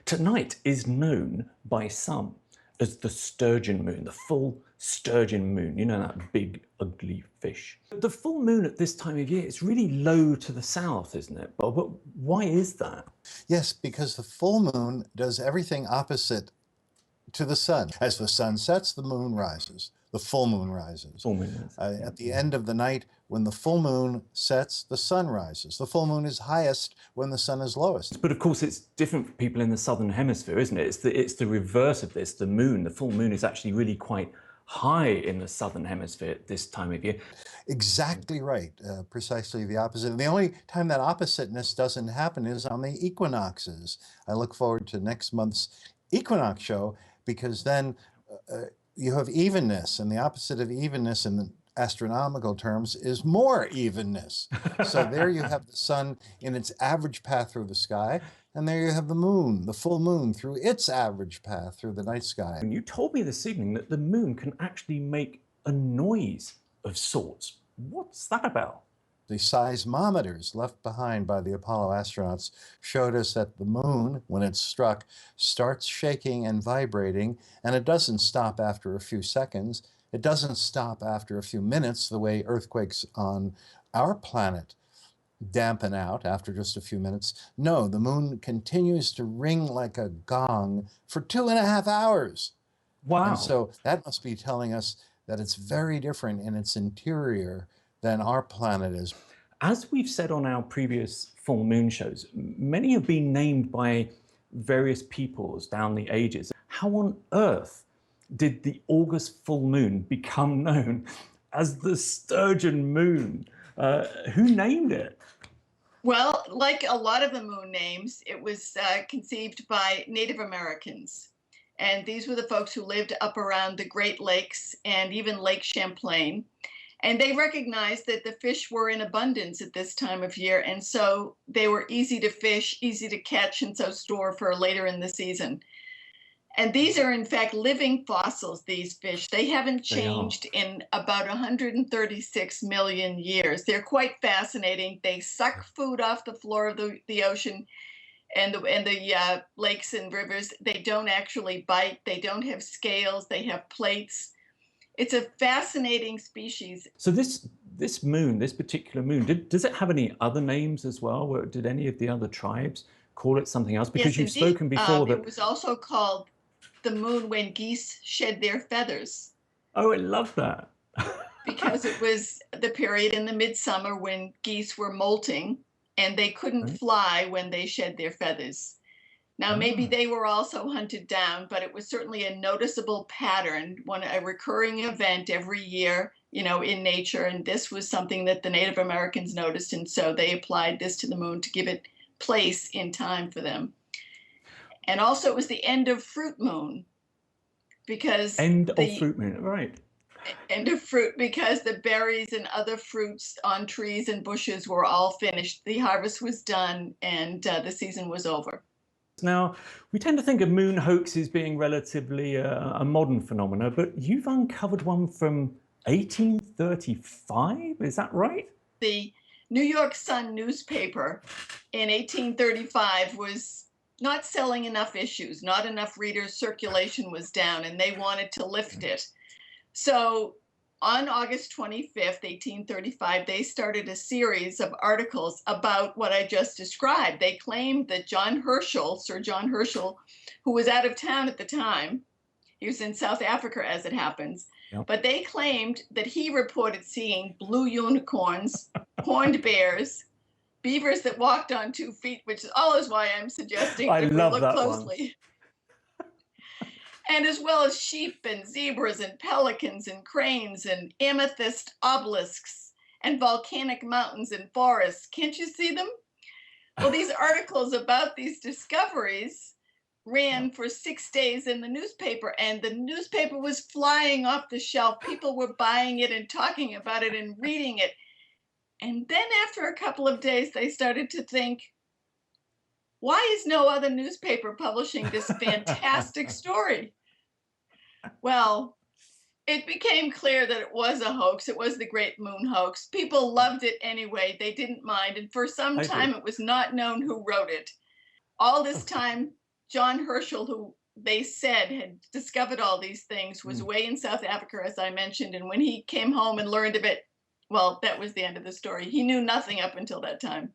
tonight is known by some as the Sturgeon moon, the full Sturgeon moon, you know, that big, ugly fish. The full moon at this time of year is really low to the south, isn't it, Bob? But why is that? Yes, because the full moon does everything opposite to the sun. As the sun sets, the moon rises. The full moon rises. Full moon is. At the end of the night, when the full moon sets, the sun rises. The full moon is highest when the sun is lowest. But of course, it's different for people in the southern hemisphere, isn't it? It's the reverse of this. The moon, the full moon, is actually really quite high in the southern hemisphere at this time of year. Exactly right. Precisely the opposite. And the only time that oppositeness doesn't happen is on the equinoxes. I look forward to next month's equinox show, because then you have evenness, and the opposite of evenness in the astronomical terms is more evenness. So there you have the sun in its average path through the sky, and there you have the moon, the full moon, through its average path through the night sky. And you told me this evening that the moon can actually make a noise of sorts. What's that about? The seismometers left behind by the Apollo astronauts showed us that the moon, when it's struck, starts shaking and vibrating, and it doesn't stop after a few seconds. It doesn't stop after a few minutes, the way earthquakes on our planet dampen out after just a few minutes. No, the moon continues to ring like a gong for 2.5 hours. Wow. And so that must be telling us that it's very different in its interior than our planet is. As we've said on our previous full moon shows, many have been named by various peoples down the ages. How on earth did the August full moon become known as the Sturgeon moon? Who named it? Well, like a lot of the moon names, it was conceived by Native Americans. And these were the folks who lived up around the Great Lakes and even Lake Champlain. And they recognized that the fish were in abundance at this time of year, and so they were easy to fish, easy to catch, and so store for later in the season. And these are, in fact, living fossils, these fish. They haven't changed in about 136 million years. They're quite fascinating. They suck food off the floor of the ocean and the lakes and rivers. They don't actually bite. They don't have scales. They have plates. It's a fascinating species. So this moon, this particular moon, does it have any other names as well? Did any of the other tribes call it something else? Because yes, you've spoken before that it was also called the moon when geese shed their feathers. Oh, I love that. Because it was the period in the midsummer when geese were molting and they couldn't fly when they shed their feathers. Now, maybe they were also hunted down, but it was certainly a noticeable pattern, a recurring event every year, you know, in nature. And this was something that the Native Americans noticed. And so they applied this to the moon to give it place in time for them. And also it was the end of fruit moon, because End of fruit moon, right. End of fruit, because the berries and other fruits on trees and bushes were all finished. The harvest was done and the season was over. Now, we tend to think of moon hoaxes being relatively a modern phenomenon, but you've uncovered one from 1835, is that right? The New York Sun newspaper in 1835 was not selling enough issues, not enough readers, circulation was down, and they wanted to lift it. So on August 25th, 1835, they started a series of articles about what I just described. They claimed that John Herschel, Sir John Herschel, who was out of town at the time, he was in South Africa as it happens, but they claimed that he reported seeing blue unicorns, horned bears, beavers that walked on 2 feet, which is always why I'm suggesting I if we love look that closely. And as well as sheep and zebras and pelicans and cranes and amethyst obelisks and volcanic mountains and forests. Can't you see them? Well, these articles about these discoveries ran for 6 days in the newspaper, and the newspaper was flying off the shelf. People were buying it and talking about it and reading it. And then after a couple of days, they started to think, why is no other newspaper publishing this fantastic story? Well, it became clear that it was a hoax. It was the Great Moon Hoax. People loved it anyway. They didn't mind. And for some time, it was not known who wrote it. All this time, John Herschel, who they said had discovered all these things, was Mm. away in South Africa, as I mentioned. And when he came home and learned of it, well, that was the end of the story. He knew nothing up until that time.